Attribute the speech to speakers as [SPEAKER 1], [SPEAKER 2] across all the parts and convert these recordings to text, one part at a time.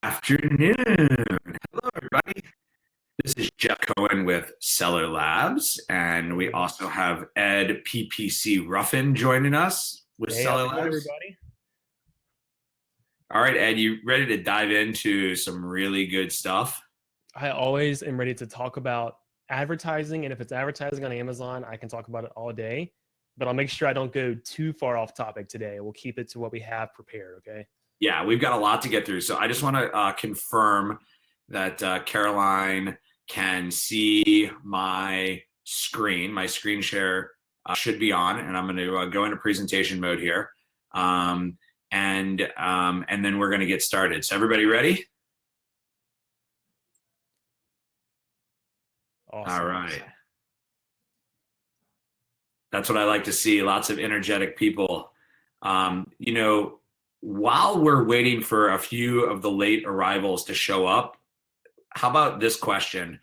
[SPEAKER 1] Afternoon. Hello, everybody. This is Jeff Cohen with Seller Labs, and we also have Ed PPC Ruffin joining us with
[SPEAKER 2] Hey,
[SPEAKER 1] Seller
[SPEAKER 2] how's it going,
[SPEAKER 1] Labs.
[SPEAKER 2] everybody?
[SPEAKER 1] All right, Ed, you ready to dive into some really good stuff?
[SPEAKER 2] I always am ready to talk about advertising, and if it's advertising on Amazon, I can talk about it all day, but I'll make sure I don't go too far off topic today. We'll keep it to what we have prepared, okay?
[SPEAKER 1] Yeah, we've got a lot to get through. So I just want to confirm that Caroline can see my screen. My screen share should be on, and I'm going to go into presentation mode here. And then we're going to get started. So everybody ready?
[SPEAKER 2] Awesome.
[SPEAKER 1] All right. That's what I like to see. Lots of energetic people. While we're waiting for a few of the late arrivals to show up, how about this question?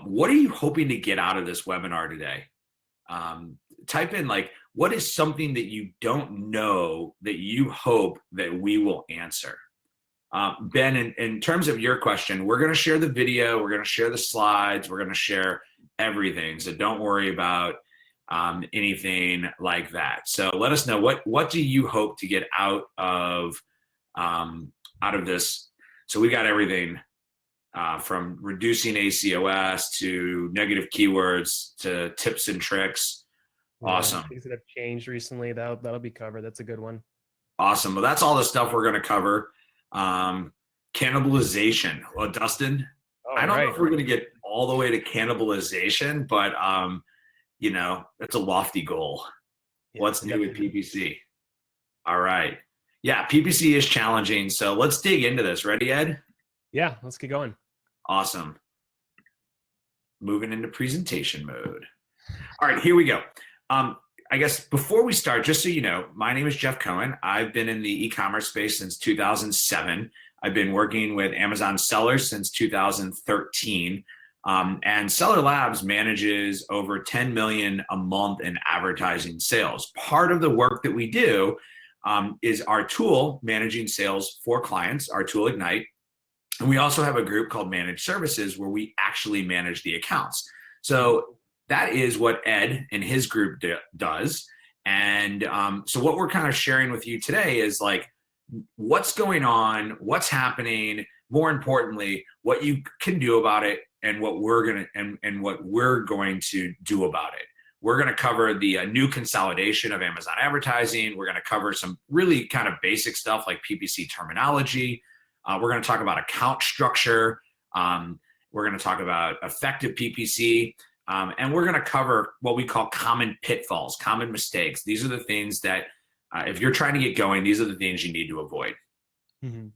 [SPEAKER 1] What are you hoping to get out of this webinar today? Type in what is something that you don't know that you hope that we will answer? Ben, in terms of your question, we're going to share the video, we're going to share the slides, we're going to share everything. So don't worry about anything like that. So let us know what do you hope to get out of this. So we got everything from reducing ACOS to negative keywords to tips and tricks. Awesome.
[SPEAKER 2] Things that have changed recently, that'll be covered. That's a good one.
[SPEAKER 1] Awesome. Well, that's all the stuff we're going to cover. Cannibalization. Well, Dustin, I don't know if we're going to get all the way to cannibalization, but it's a lofty goal. Yeah, let's do with PPC. All right. Yeah, PPC is challenging. So let's dig into this. Ready, Ed?
[SPEAKER 2] Yeah, let's get going.
[SPEAKER 1] Awesome. Moving into presentation mode. All right, here we go. I guess before we start, just so you know, my name is Jeff Cohen. I've been in the e-commerce space since 2007. I've been working with Amazon sellers since 2013. And Seller Labs manages over 10 million a month in advertising sales. Part of the work that we do is our tool managing sales for clients, our tool Ignite. And we also have a group called Managed Services where we actually manage the accounts. So that is what Ed and his group does. And so what we're kind of sharing with you today is what's going on, what's happening, more importantly, what you can do about it, and what we're going to do about it. We're going to cover the new consolidation of Amazon advertising. We're going to cover some really kind of basic stuff like PPC terminology. We're going to talk about account structure. We're going to talk about effective PPC. And we're going to cover what we call common pitfalls, common mistakes. These are the things that, if you're trying to get going, these are the things you need to avoid. Mm-hmm.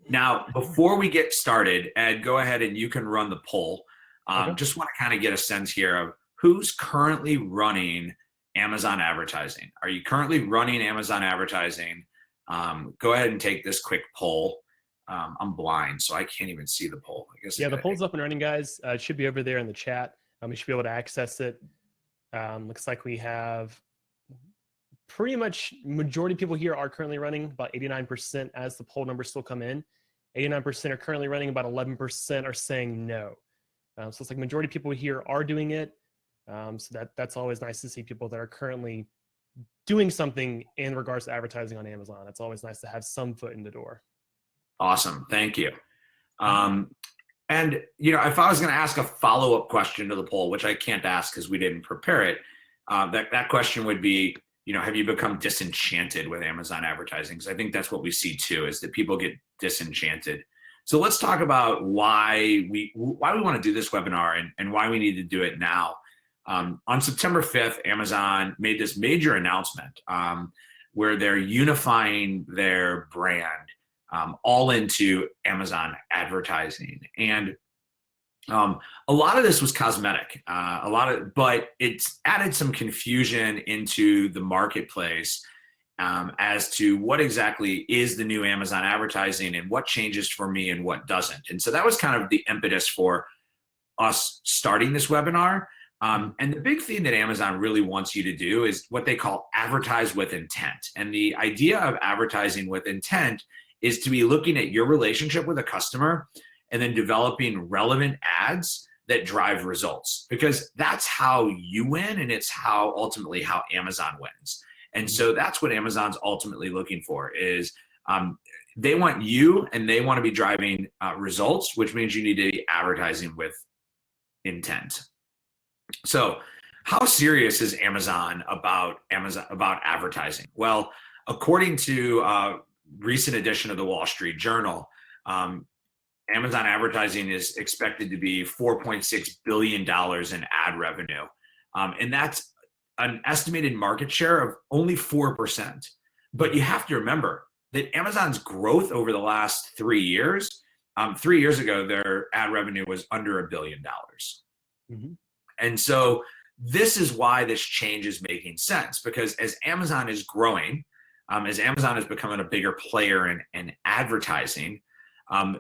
[SPEAKER 1] Now, before we get started, Ed, go ahead and you can run the poll. Okay. Just want to kind of get a sense here of who's currently running Amazon advertising. Are you currently running Amazon advertising? Go ahead and take this quick poll. I'm blind, so I can't even see the poll. I guess.
[SPEAKER 2] Yeah, the poll's up and running, guys. It should be over there in the chat. You should be able to access it. Looks like we have pretty much majority of people here are currently running, about 89% as the poll numbers still come in. 89% are currently running, about 11% are saying no. So it's like majority of people here are doing it. So that's always nice to see people that are currently doing something in regards to advertising on Amazon. It's always nice to have some foot in the door.
[SPEAKER 1] Awesome, thank you. And if I was going to ask a follow-up question to the poll, which I can't ask because we didn't prepare it, that question would be, have you become disenchanted with Amazon advertising? Because I think that's what we see too, is that people get disenchanted. So let's talk about why we want to do this webinar and why we need to do it now. On September 5th, Amazon made this major announcement where they're unifying their brand all into Amazon advertising. And a lot of this was cosmetic, but it's added some confusion into the marketplace as to what exactly is the new Amazon advertising and what changes for me and what doesn't. And so that was kind of the impetus for us starting this webinar. And the big thing that Amazon really wants you to do is what they call advertise with intent. And the idea of advertising with intent is to be looking at your relationship with a customer and then developing relevant ads that drive results, because that's how you win, and it's how ultimately how Amazon wins. And so that's what Amazon's ultimately looking for is they want you, and they want to be driving results, which means you need to be advertising with intent. So how serious is Amazon about advertising? Well, according to a recent edition of the Wall Street Journal, Amazon advertising is expected to be $4.6 billion in ad revenue. And that's an estimated market share of only 4%. But you have to remember that Amazon's growth over the last 3 years, 3 years ago, their ad revenue was under $1 billion.
[SPEAKER 2] Mm-hmm.
[SPEAKER 1] And so this is why this change is making sense, because as Amazon is growing, as Amazon is becoming a bigger player in advertising,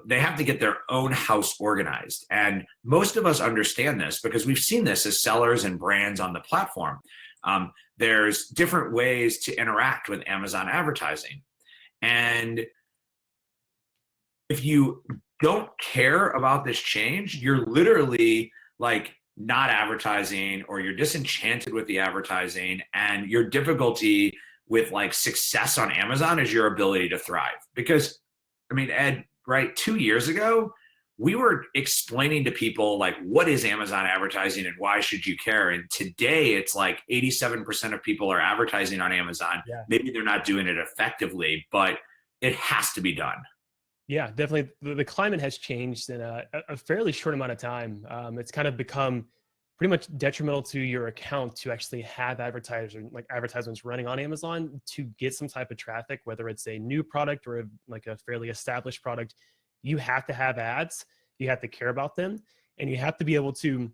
[SPEAKER 1] they have to get their own house organized. And most of us understand this because we've seen this as sellers and brands on the platform. There's different ways to interact with Amazon advertising. And if you don't care about this change, you're literally like not advertising, or you're disenchanted with the advertising, and your difficulty with like success on Amazon is your ability to thrive. Because I mean, Ed, right, 2 years ago, we were explaining to people like, what is Amazon advertising and why should you care? And today it's like 87% of people are advertising on Amazon.
[SPEAKER 2] Yeah.
[SPEAKER 1] Maybe they're not doing it effectively, but it has to be done.
[SPEAKER 2] Yeah, definitely. The climate has changed in a fairly short amount of time. It's kind of become pretty much detrimental to your account to actually have advertisements running on Amazon to get some type of traffic, whether it's a new product or like a fairly established product. You have to have ads, you have to care about them, and you have to be able to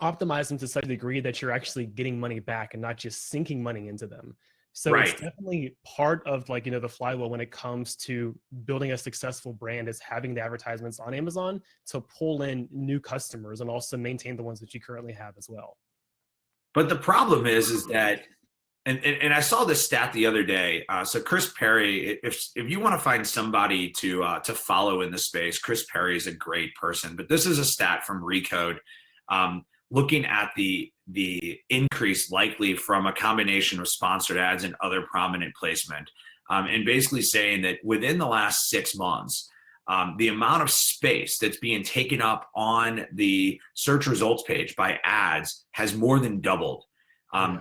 [SPEAKER 2] optimize them to such a degree that you're actually getting money back and not just sinking money into them. So
[SPEAKER 1] Right.
[SPEAKER 2] it's definitely part of like, the flywheel when it comes to building a successful brand is having the advertisements on Amazon to pull in new customers and also maintain the ones that you currently have as well.
[SPEAKER 1] But the problem is that, and I saw this stat the other day. So Chris Perry, if you want to find somebody to follow in the space, Chris Perry is a great person. But this is a stat from Recode, looking at the increase likely from a combination of sponsored ads and other prominent placement, and basically saying that within the last 6 months, the amount of space that's being taken up on the search results page by ads has more than doubled.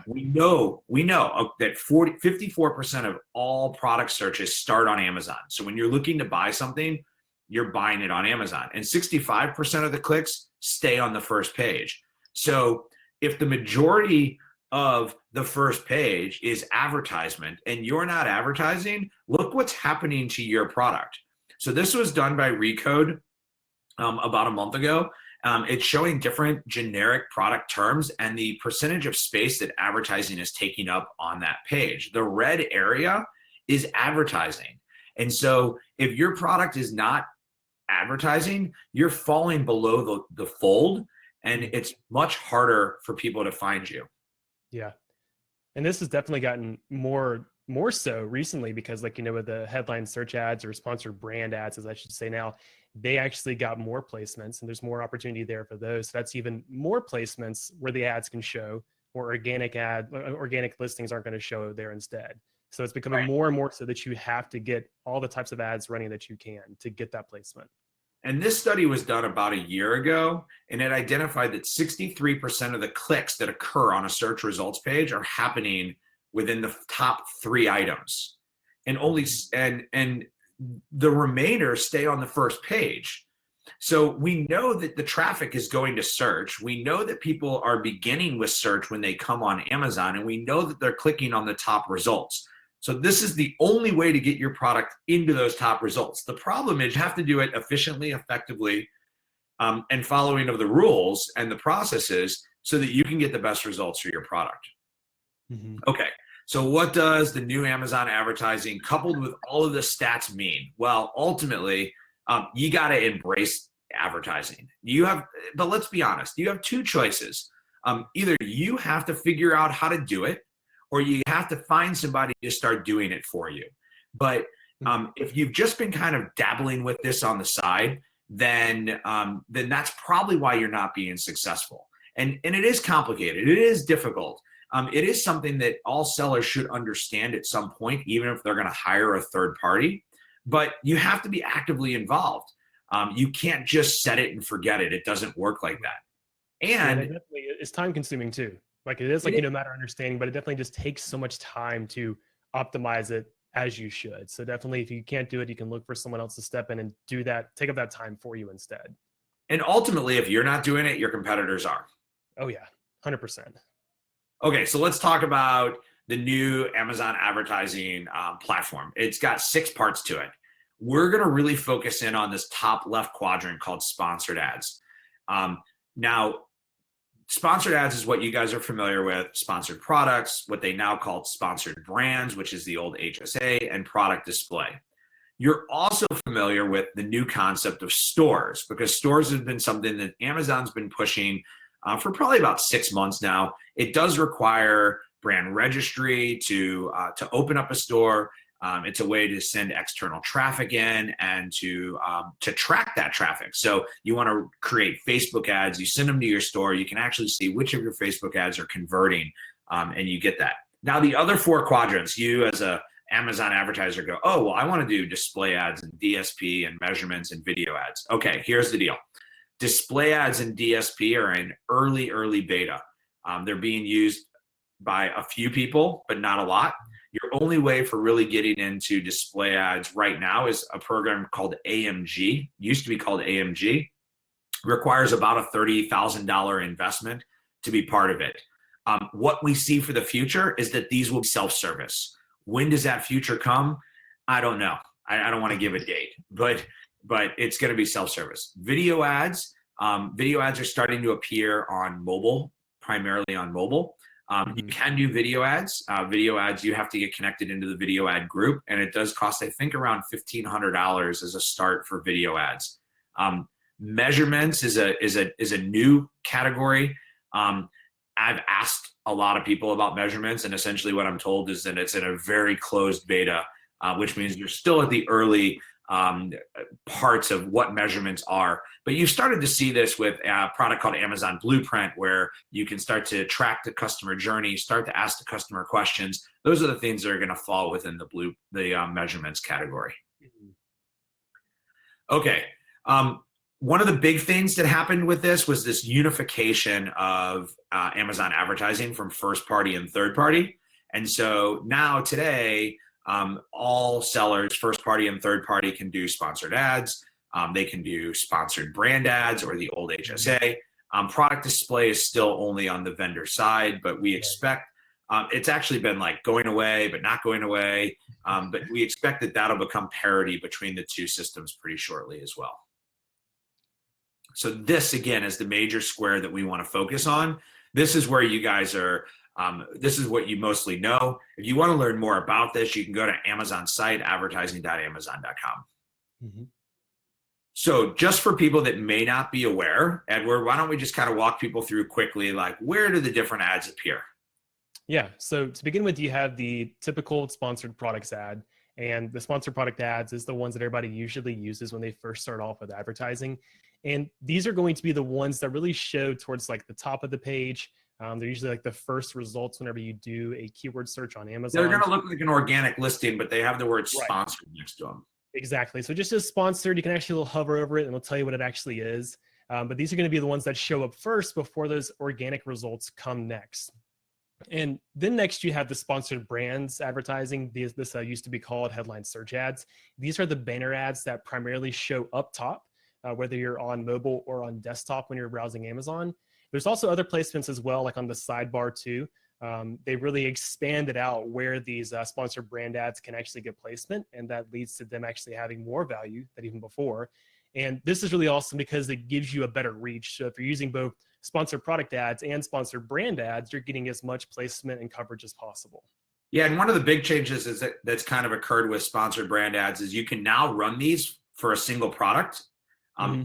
[SPEAKER 1] We know that 54% of all product searches start on Amazon. So when you're looking to buy something, you're buying it on Amazon, and 65% of the clicks stay on the first page. So if the majority of the first page is advertisement and you're not advertising, look what's happening to your product. So this was done by Recode about a month ago. It's showing different generic product terms and the percentage of space that advertising is taking up on that page. The red area is advertising. And so if your product is not advertising, you're falling below the fold, and it's much harder for people to find you.
[SPEAKER 2] Yeah. And this has definitely gotten more so recently because with the headline search ads or sponsored brand ads, as I should say now, they actually got more placements and there's more opportunity there for those. So that's even more placements where the ads can show, or organic listings aren't going to show there instead. So it's becoming more and more so that you have to get all the types of ads running that you can to get that placement.
[SPEAKER 1] And this study was done about a year ago, and it identified that 63% of the clicks that occur on a search results page are happening within the top 3 items. And the remainder stay on the first page. So we know that the traffic is going to search. We know that people are beginning with search when they come on Amazon, and we know that they're clicking on the top results. So this is the only way to get your product into those top results. The problem is you have to do it efficiently, effectively, and following of the rules and the processes so that you can get the best results for your product.
[SPEAKER 2] Mm-hmm.
[SPEAKER 1] Okay, so what does the new Amazon advertising coupled with all of the stats mean? Well, ultimately, you got to embrace advertising. But let's be honest, you have 2 choices. Either you have to figure out how to do it, or you have to find somebody to start doing it for you. But If you've just been kind of dabbling with this on the side, then that's probably why you're not being successful. And it is complicated. It is difficult. It is something that all sellers should understand at some point, even if they're going to hire a third party. But you have to be actively involved. You can't just set it and forget it. It doesn't work like that. And
[SPEAKER 2] it definitely is time consuming too. Like it is like, no matter understanding, but it definitely just takes so much time to optimize it as you should. So definitely if you can't do it, you can look for someone else to step in and do that, take up that time for you instead.
[SPEAKER 1] And ultimately, if you're not doing it, your competitors are.
[SPEAKER 2] Oh yeah, 100%.
[SPEAKER 1] Okay, so let's talk about the new Amazon advertising platform. It's got 6 parts to it. We're going to really focus in on this top left quadrant called sponsored ads. Now, sponsored ads is what you guys are familiar with, sponsored products, what they now call sponsored brands, which is the old HSA, and product display. You're also familiar with the new concept of stores, because stores have been something that Amazon's been pushing for probably about 6 months now. It does require brand registry to open up a store. It's a way to send external traffic in and to track that traffic. So you want to create Facebook ads, you send them to your store, you can actually see which of your Facebook ads are converting, and you get that. Now the other 4 quadrants, you as a Amazon advertiser go, oh, well, I want to do display ads and DSP and measurements and video ads. Okay, here's the deal. Display ads and DSP are in early beta. They're being used by a few people, but not a lot. Your only way for really getting into display ads right now is a program called AMG. Used to be called AMG. Requires about a $30,000 investment to be part of it. What we see for the future is that these will be self-service. When does that future come? I don't know. I don't want to give a date, but it's going to be self-service. Video ads are starting to appear on mobile, primarily on mobile. You can do video ads. You have to get connected into the video ad group, and it does cost, I think, around $1,500 as a start for video ads. Measurements is a new category. I've asked a lot of people about measurements, and essentially what I'm told is that it's in a very closed beta, which means you're still at the early parts of what measurements are. But you've started to see this with a product called Amazon Blueprint, where you can start to track the customer journey, start to ask the customer questions. Those are the things that are going to fall within the measurements category. Okay. One of the big things that happened with this was this unification of Amazon advertising from first party and third party. And so now today, all sellers, first party and third party, can do sponsored ads. They can do sponsored brand ads or the old HSA. Product display is still only on the vendor side, but we expect it's actually been like going away, but not going away. But we expect that that'll become parity between the two systems pretty shortly as well. So this, again, is the major square that we want to focus on. This is where you guys are. This is what you mostly know. If you want to learn more about this, you can go to Amazon's site, advertising.amazon.com. So just for people that may not be aware, Edward, why don't we just kind of walk people through quickly, like, where do the different ads appear?
[SPEAKER 2] Yeah, so to begin with, you have the typical sponsored products ad. And the sponsored product ads is the ones that everybody usually uses when they first start off with advertising. And these are going to be the ones that really show towards like the top of the page. They're usually like the first results whenever you do a keyword search on Amazon.
[SPEAKER 1] They're going to look like an organic listing, but they have the word sponsored next to them.
[SPEAKER 2] Exactly. So just as sponsored, you can actually hover over it and it'll tell you what it actually is. But these are going to be the ones that show up first before those organic results come next. And then next you have the sponsored brands advertising. This used to be called headline search ads. These are the banner ads that primarily show up top, whether you're on mobile or on desktop when you're browsing Amazon. There's also other placements as well, like on the sidebar too. They really expanded out where these sponsored brand ads can actually get placement, and that leads to them actually having more value than even before. And this is really awesome because it gives you a better reach. So if you're using both sponsored product ads and sponsored brand ads, you're getting as much placement and coverage as possible.
[SPEAKER 1] Yeah, and one of the big changes is that's kind of occurred with sponsored brand ads is you can now run these for a single product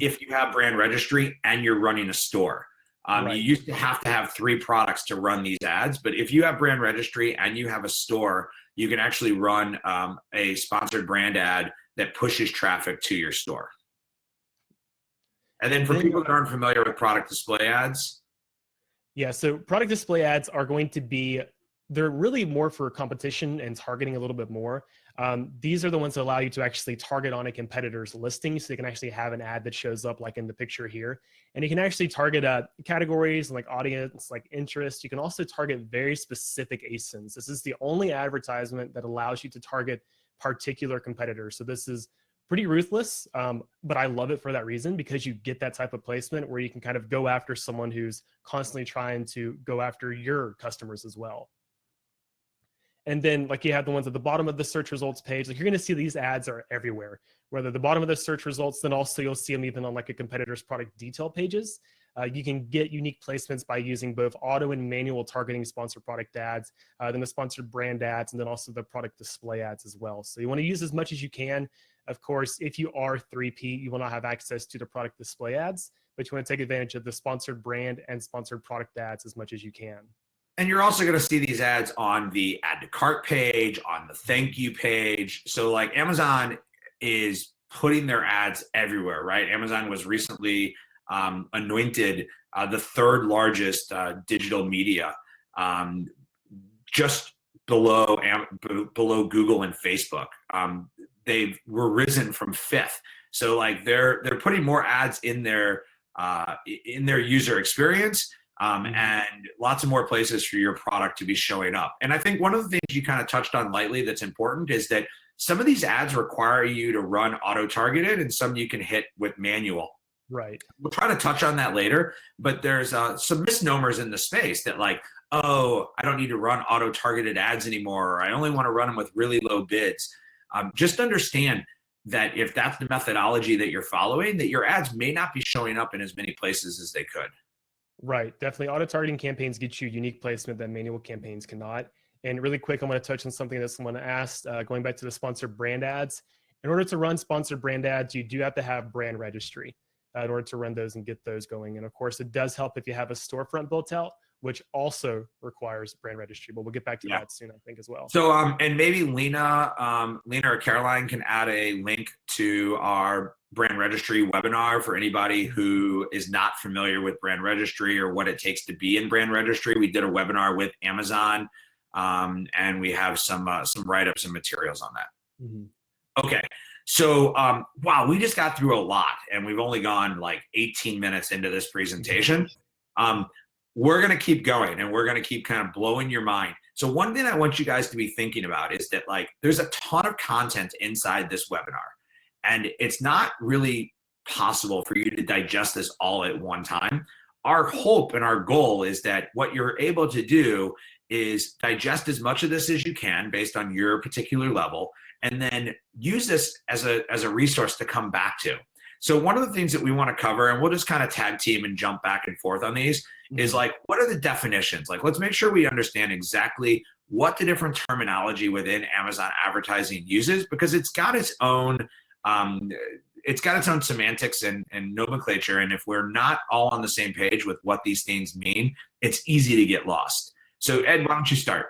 [SPEAKER 1] if you have brand registry and you're running a store. You used to have 3 products to run these ads, but if you have brand registry and you have a store, you can actually run a sponsored brand ad that pushes traffic to your store. And then for people that aren't familiar with product display ads.
[SPEAKER 2] Yeah, so product display ads are going to be, they're really more for competition and targeting a little bit more. These are the ones that allow you to actually target on a competitor's listing. So you can actually have an ad that shows up like in the picture here. And you can actually target categories like audience, like interest. You can also target very specific ASINs. This is the only advertisement that allows you to target particular competitors. So this is pretty ruthless, but I love it for that reason, because you get that type of placement where you can kind of go after someone who's constantly trying to go after your customers as well. And then like you have the ones at the bottom of the search results page, like you're going to see these ads are everywhere, whether the bottom of the search results, then also you'll see them even on like a competitor's product detail pages. You can get unique placements by using both auto and manual targeting sponsored product ads, then the sponsored brand ads, and then also the product display ads as well. So you want to use as much as you can. Of course, if you are 3P, you will not have access to the product display ads, but you want to take advantage of the sponsored brand and sponsored product ads as much as you can.
[SPEAKER 1] And you're also going to see these ads on the add to cart page, on the thank you page. So like Amazon is putting their ads everywhere, right? Amazon was recently anointed the third largest digital media, just below Google and Facebook. They were risen from fifth. So like they're putting more ads in their user experience. And lots of more places for your product to be showing up. And I think one of the things you kind of touched on lightly that's important is that some of these ads require you to run auto-targeted and some you can hit with manual.
[SPEAKER 2] Right.
[SPEAKER 1] We'll try to touch on that later, but there's some misnomers in the space that like, oh, I don't need to run auto-targeted ads anymore, or I only want to run them with really low bids. Just understand that if that's the methodology that you're following, that your ads may not be showing up in as many places as they could.
[SPEAKER 2] Right. Definitely. Auto targeting campaigns get you unique placement that manual campaigns cannot. And really quick, I want to touch on something that someone asked, going back to the sponsored brand ads. In order to run sponsored brand ads, you do have to have brand registry in order to run those and get those going. And of course, it does help if you have a storefront built out, which also requires brand registry. But we'll get back to that soon, I think, as well.
[SPEAKER 1] So, and maybe Lena or Caroline can add a link to our brand registry webinar for anybody who is not familiar with brand registry or what it takes to be in brand registry. We did a webinar with Amazon, and we have some write-ups and materials on that.
[SPEAKER 2] Mm-hmm.
[SPEAKER 1] Okay. So, wow, we just got through a lot, and we've only gone like 18 minutes into this presentation. We're going to keep going, and we're going to keep kind of blowing your mind. So one thing I want you guys to be thinking about is that like there's a ton of content inside this webinar, and it's not really possible for you to digest this all at one time. Our hope and our goal is that what you're able to do is digest as much of this as you can based on your particular level, and then use this as a resource to come back to. So one of the things that we want to cover, and we'll just kind of tag team and jump back and forth on these, is like, what are the definitions? Like, let's make sure we understand exactly what the different terminology within Amazon advertising uses, because it's got its own semantics and nomenclature. And if we're not all on the same page with what these things mean, it's easy to get lost. So Ed, why don't you start?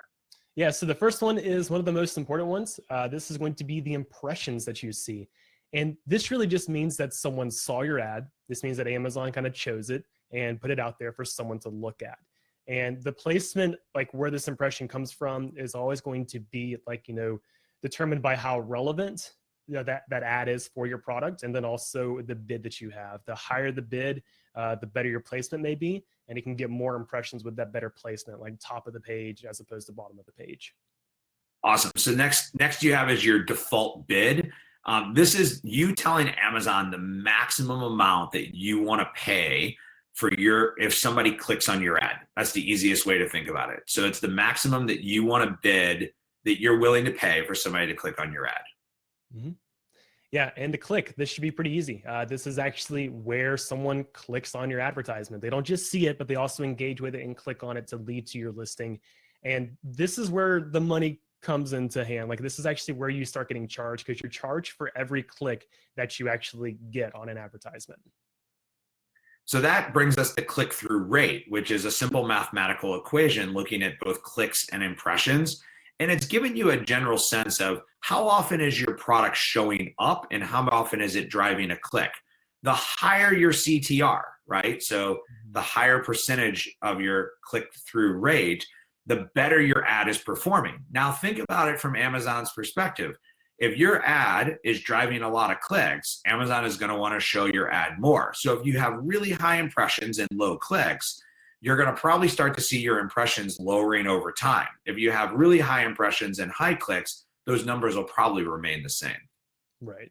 [SPEAKER 2] Yeah, so the first one is one of the most important ones. This is going to be the impressions that you see. And this really just means that someone saw your ad. This means that Amazon kind of chose it and put it out there for someone to look at. And the placement, like where this impression comes from, is always going to be like, determined by how relevant that ad is for your product, and then also the bid that you have. The higher the bid, the better your placement may be, and you can get more impressions with that better placement, like top of the page as opposed to bottom of the page.
[SPEAKER 1] Awesome. So next you have is your default bid. This is you telling Amazon the maximum amount that you want to pay for if somebody clicks on your ad. That's the easiest way to think about it. So it's the maximum that you want to bid, that you're willing to pay for somebody to click on your ad.
[SPEAKER 2] Mm-hmm. Yeah, and to click, this should be pretty easy. This is actually where someone clicks on your advertisement. They don't just see it, but they also engage with it and click on it to lead to your listing. And this is where the money comes into hand. Like this is actually where you start getting charged, because you're charged for every click that you actually get on an advertisement.
[SPEAKER 1] So that brings us to click-through rate, which is a simple mathematical equation looking at both clicks and impressions. And it's giving you a general sense of how often is your product showing up and how often is it driving a click. The higher your CTR, right? So the higher percentage of your click-through rate, the better your ad is performing. Now think about it from Amazon's perspective. If your ad is driving a lot of clicks, Amazon is going to want to show your ad more. So if you have really high impressions and low clicks, you're going to probably start to see your impressions lowering over time. If you have really high impressions and high clicks, those numbers will probably remain the same.
[SPEAKER 2] Right.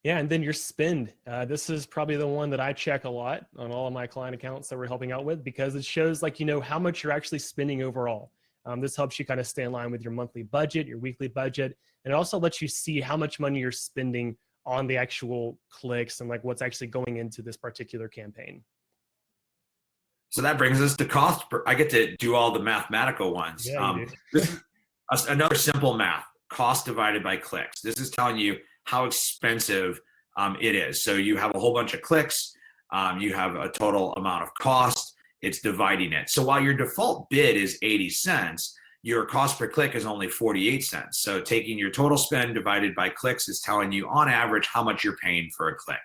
[SPEAKER 2] Yeah, and then your spend. This is probably the one that I check a lot on all of my client accounts that we're helping out with, because it shows like, how much you're actually spending overall. This helps you kind of stay in line with your monthly budget, your weekly budget, and it also lets you see how much money you're spending on the actual clicks and like what's actually going into this particular campaign.
[SPEAKER 1] So that brings us to cost. I get to do all the mathematical ones.
[SPEAKER 2] Yeah, you do.
[SPEAKER 1] This is another simple math: cost divided by clicks. This is telling you how expensive it is. So you have a whole bunch of clicks, you have a total amount of cost, it's dividing it. So while your default bid is 80 cents, your cost per click is only 48 cents. So taking your total spend divided by clicks is telling you on average how much you're paying for a click.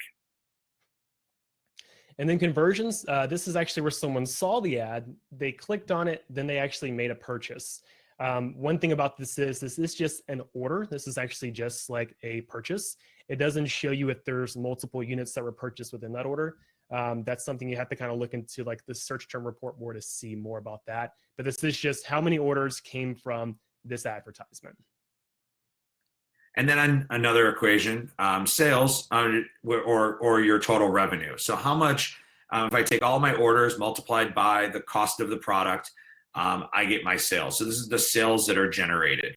[SPEAKER 2] And then conversions, this is actually where someone saw the ad, they clicked on it, then they actually made a purchase. One thing about this is just an order. This is actually just like a purchase. It doesn't show you if there's multiple units that were purchased within that order. That's something you have to kind of look into, like the search term report more to see more about that. But this is just how many orders came from this advertisement.
[SPEAKER 1] And then another equation, sales or your total revenue. So how much, if I take all my orders multiplied by the cost of the product, I get my sales. So this is the sales that are generated.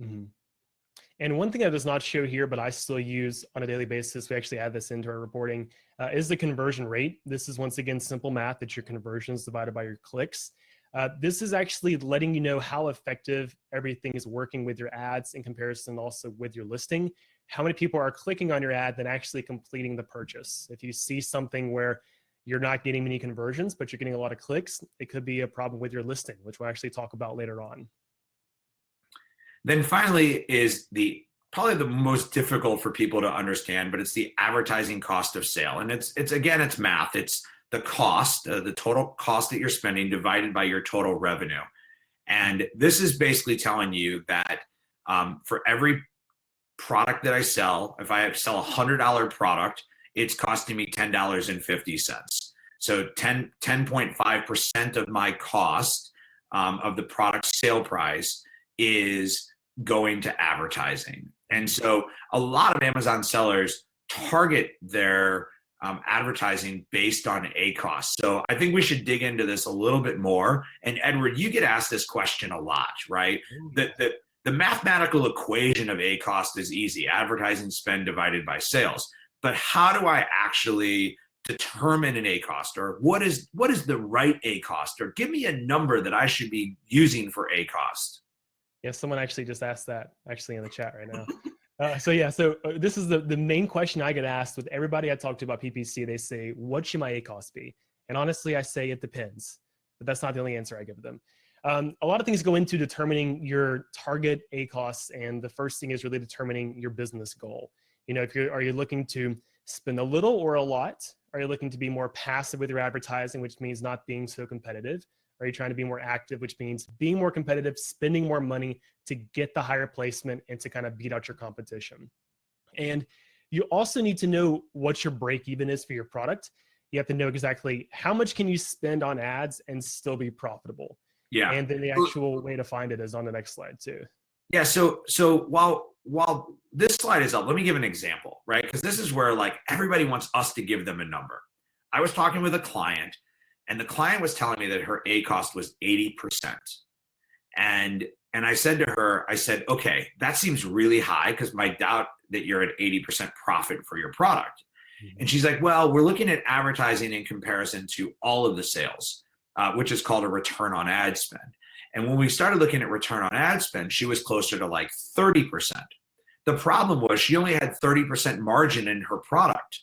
[SPEAKER 2] Mm-hmm. And one thing that does not show here, but I still use on a daily basis, we actually add this into our reporting, is the conversion rate. This is once again simple math. It's your conversions divided by your clicks. This is actually letting you know how effective everything is working with your ads in comparison also with your listing. How many people are clicking on your ad than actually completing the purchase. If you see something where you're not getting many conversions, but you're getting a lot of clicks, it could be a problem with your listing, which we'll actually talk about later on.
[SPEAKER 1] Then finally is probably the most difficult for people to understand, but it's the advertising cost of sale. And it's again, it's math. It's the cost, the total cost that you're spending divided by your total revenue. And this is basically telling you that for every product that I sell, if I sell a $100 product, it's costing me $10.50. So 10.5% of my cost of the product sale price is going to advertising. And so a lot of Amazon sellers target their advertising based on ACoS. So I think we should dig into this a little bit more. And Edward, you get asked this question a lot, right? The mathematical equation of ACoS is easy: advertising spend divided by sales. But how do I actually determine an ACoS, or what is the right ACoS, or give me a number that I should be using for ACoS?
[SPEAKER 2] Yeah, someone actually just asked that actually in the chat right now. So this is the main question I get asked with everybody I talk to about PPC. They say, what should my ACoS be? And honestly, I say it depends, but that's not the only answer I give them. A lot of things go into determining your target ACoS, and the first thing is really determining your business goal. Are you looking to spend a little or a lot? Are you looking to be more passive with your advertising, which means not being so competitive? Are you trying to be more active, which means being more competitive, spending more money to get the higher placement and to kind of beat out your competition? And you also need to know what your break even is for your product. You have to know exactly how much can you spend on ads and still be profitable.
[SPEAKER 1] Yeah.
[SPEAKER 2] And then the actual way to find it is on the next slide too.
[SPEAKER 1] Yeah. So while this slide is up, let me give an example, right? Because this is where like everybody wants us to give them a number. I was talking with a client, and the client was telling me that her ACoS was 80%. And I said to her, okay, that seems really high, because my doubt that you're at 80% profit for your product. Mm-hmm. And she's like, well, we're looking at advertising in comparison to all of the sales, which is called a return on ad spend. And when we started looking at return on ad spend, she was closer to like 30%. The problem was she only had 30% margin in her product.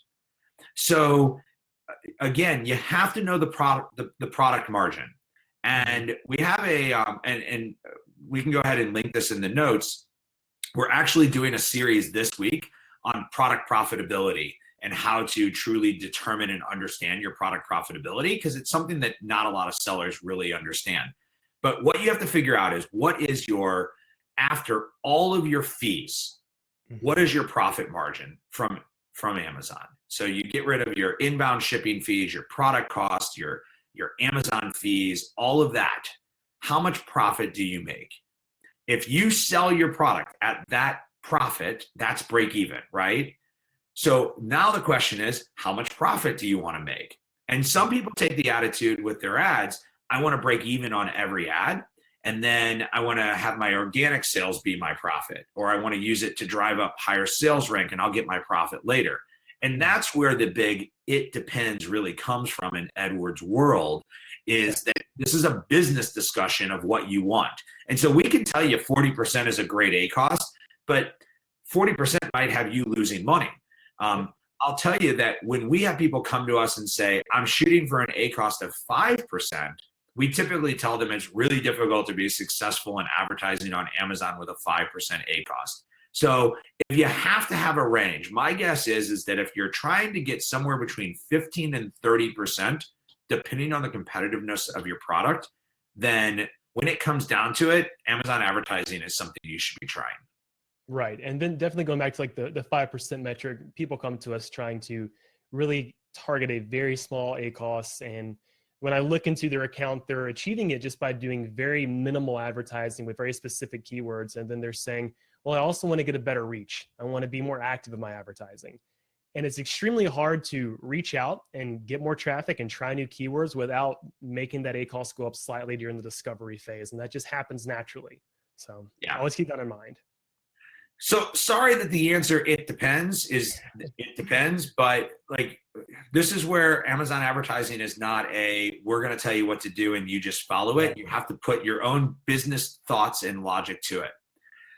[SPEAKER 1] So again, you have to know the product margin. And we have and we can go ahead and link this in the notes. We're actually doing a series this week on product profitability and how to truly determine and understand your product profitability, because it's something that not a lot of sellers really understand. But what you have to figure out is, what is your, after all of your fees, what is your profit margin from Amazon? So you get rid of your inbound shipping fees, your product cost, your Amazon fees, all of that. How much profit do you make? If you sell your product at that profit, that's break even, right? So now the question is, how much profit do you want to make? And some people take the attitude with their ads, I want to break even on every ad, and then I want to have my organic sales be my profit, or I want to use it to drive up higher sales rank and I'll get my profit later. And that's where the big "it depends" really comes from in Edward's world, is that this is a business discussion of what you want. And so we can tell you 40% is a great ACoS, but 40% might have you losing money. I'll tell you that when we have people come to us and say, I'm shooting for an ACoS of 5%, we typically tell them it's really difficult to be successful in advertising on Amazon with a 5% ACoS. So if you have to have a range, my guess is that if you're trying to get somewhere between 15 and 30%, depending on the competitiveness of your product, then when it comes down to it, Amazon advertising is something you should be trying.
[SPEAKER 2] Right. And then definitely going back to like the 5% metric, people come to us trying to really target a very small ACoS. And when I look into their account, they're achieving it just by doing very minimal advertising with very specific keywords. And then they're saying, well, I also want to get a better reach. I want to be more active in my advertising. And it's extremely hard to reach out and get more traffic and try new keywords without making that ACoS go up slightly during the discovery phase. And that just happens naturally. So
[SPEAKER 1] yeah,
[SPEAKER 2] always keep that in mind.
[SPEAKER 1] So sorry that the answer "it depends" is it depends, but like, this is where Amazon advertising is not a, we're going to tell you what to do and you just follow it. You have to put your own business thoughts and logic to it.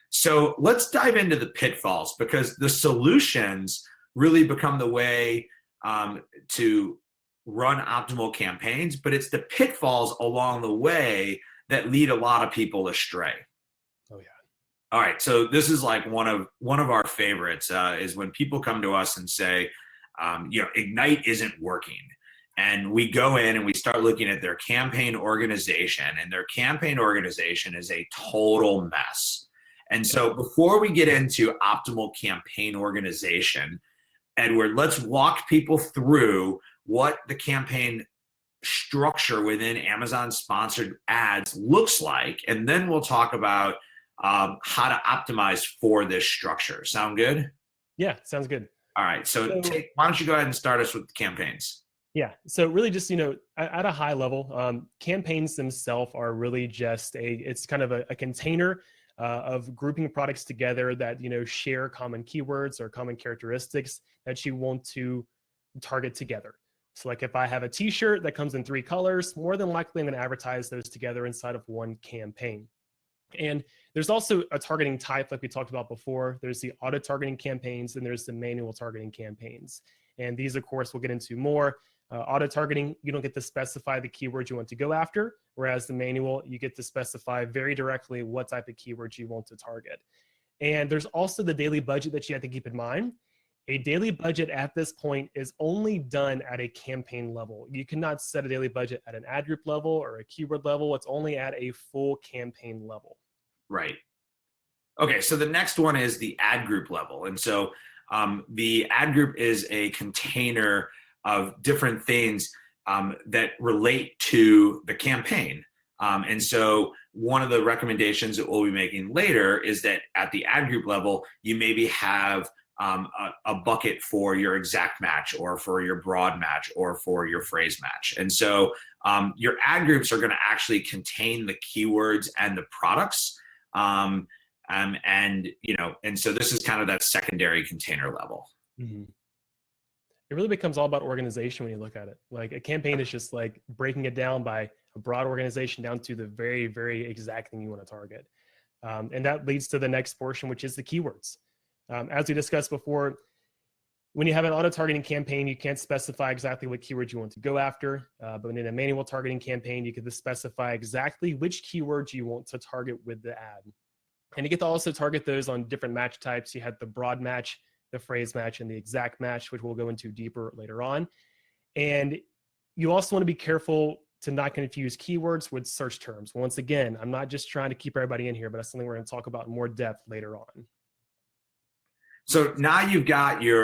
[SPEAKER 1] So let's dive into the pitfalls, because the solutions really become the way to run optimal campaigns, but it's the pitfalls along the way that lead a lot of people astray.
[SPEAKER 2] Oh yeah.
[SPEAKER 1] All right, so this is like one of our favorites, is when people come to us and say, Ignite isn't working. And we go in and we start looking at their campaign organization, and their campaign organization is a total mess. And so before we get into optimal campaign organization, Edward, let's walk people through what the campaign structure within Amazon sponsored ads looks like, and then we'll talk about how to optimize for this structure. Sound good?
[SPEAKER 2] Yeah, sounds good.
[SPEAKER 1] All right. So why don't you go ahead and start us with the campaigns?
[SPEAKER 2] Yeah. So really just, at a high level, campaigns themselves are really just it's kind of a container of grouping products together that, share common keywords or common characteristics that you want to target together. So like if I have a t-shirt that comes in 3 colors, more than likely I'm going to advertise those together inside of one campaign. And there's also a targeting type, like we talked about before. There's the auto targeting campaigns, and there's the manual targeting campaigns. And these, of course, we'll get into more. Auto targeting, you don't get to specify the keywords you want to go after, whereas the manual, you get to specify very directly what type of keywords you want to target. And there's also the daily budget that you have to keep in mind. A daily budget at this point is only done at a campaign level. You cannot set a daily budget at an ad group level or a keyword level. It's only at a full campaign level.
[SPEAKER 1] Right. Okay, so the next one is the ad group level. And so the ad group is a container of different things that relate to the campaign. And so one of the recommendations that we'll be making later is that at the ad group level, you maybe have a bucket for your exact match, or for your broad match, or for your phrase match. And so your ad groups are going to actually contain the keywords and the products. And so this is kind of that secondary container level.
[SPEAKER 2] Mm-hmm. It really becomes all about organization when you look at it. Like a campaign is just like breaking it down by a broad organization down to the very, very exact thing you want to target. And that leads to the next portion, which is the keywords. As we discussed before, When you have an auto-targeting campaign, you can't specify exactly what keywords you want to go after. But in a manual targeting campaign, you can specify exactly which keywords you want to target with the ad. And you get to also target those on different match types. You had the broad match, the phrase match, and the exact match, which we'll go into deeper later on. And you also want to be careful to not confuse keywords with search terms. Once again, I'm not just trying to keep everybody in here, but that's something we're going to talk about in more depth later on.
[SPEAKER 1] So now you've got your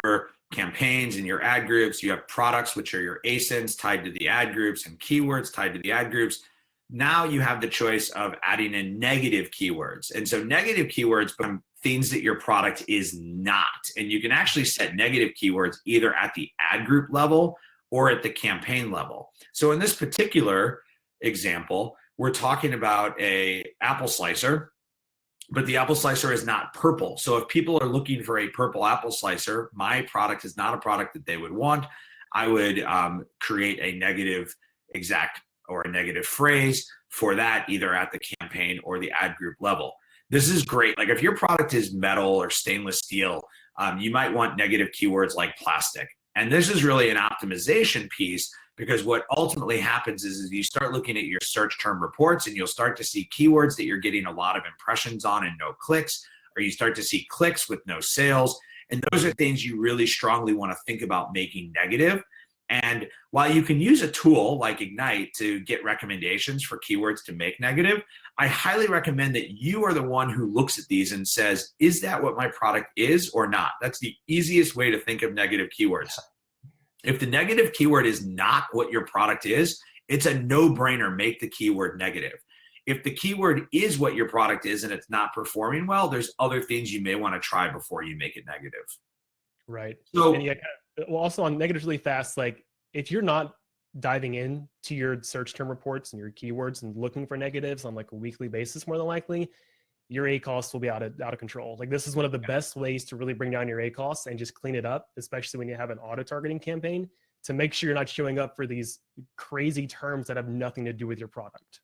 [SPEAKER 1] campaigns and your ad groups. You have products, which are your ASINs tied to the ad groups, and keywords tied to the ad groups. Now you have the choice of adding in negative keywords. And so negative keywords become things that your product is not. And you can actually set negative keywords either at the ad group level or at the campaign level. So in this particular example, we're talking about a apple slicer, but the apple slicer is not purple. So if people are looking for a purple apple slicer, my product is not a product that they would want. I would create a negative exact or a negative phrase for that, either at the campaign or the ad group level. This is great. Like if your product is metal or stainless steel, you might want negative keywords like plastic. And this is really an optimization piece, because what ultimately happens is you start looking at your search term reports and you'll start to see keywords that you're getting a lot of impressions on and no clicks, or you start to see clicks with no sales. And those are things you really strongly want to think about making negative. And while you can use a tool like Ignite to get recommendations for keywords to make negative, I highly recommend that you are the one who looks at these and says, is that what my product is or not? That's the easiest way to think of negative keywords. If the negative keyword is not what your product is, it's a no-brainer, make the keyword negative. If the keyword is what your product is and it's not performing well, there's other things you may want to try before you make it negative.
[SPEAKER 2] Right.
[SPEAKER 1] So,
[SPEAKER 2] and yeah, well, also on negatives really fast, like if you're not diving in to your search term reports and your keywords and looking for negatives on like a weekly basis, more than likely, your ACoS will be out of control. Like this is one of the best ways to really bring down your ACoS and just clean it up, especially when you have an auto-targeting campaign, to make sure you're not showing up for these crazy terms that have nothing to do with your product.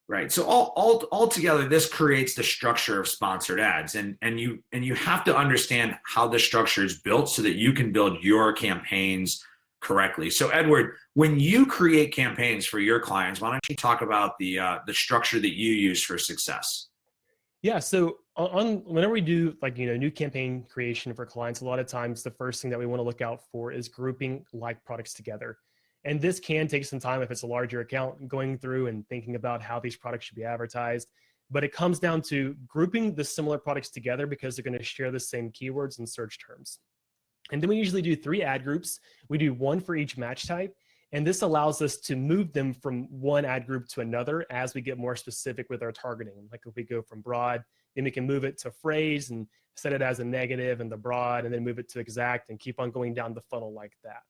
[SPEAKER 1] Right. So all together, this creates the structure of sponsored ads, and you have to understand how the structure is built so that you can build your campaigns correctly. So Edward, when you create campaigns for your clients, why don't you talk about the structure that you use for success?
[SPEAKER 2] Yeah. So on whenever we do like, new campaign creation for clients, a lot of times the first thing that we want to look out for is grouping like products together. And this can take some time if it's a larger account, going through and thinking about how these products should be advertised. But it comes down to grouping the similar products together because they're going to share the same keywords and search terms. And then we usually do 3 ad groups. We do 1 for each match type. And this allows us to move them from one ad group to another as we get more specific with our targeting. Like if we go from broad, then we can move it to phrase and set it as a negative and the broad, and then move it to exact and keep on going down the funnel like that.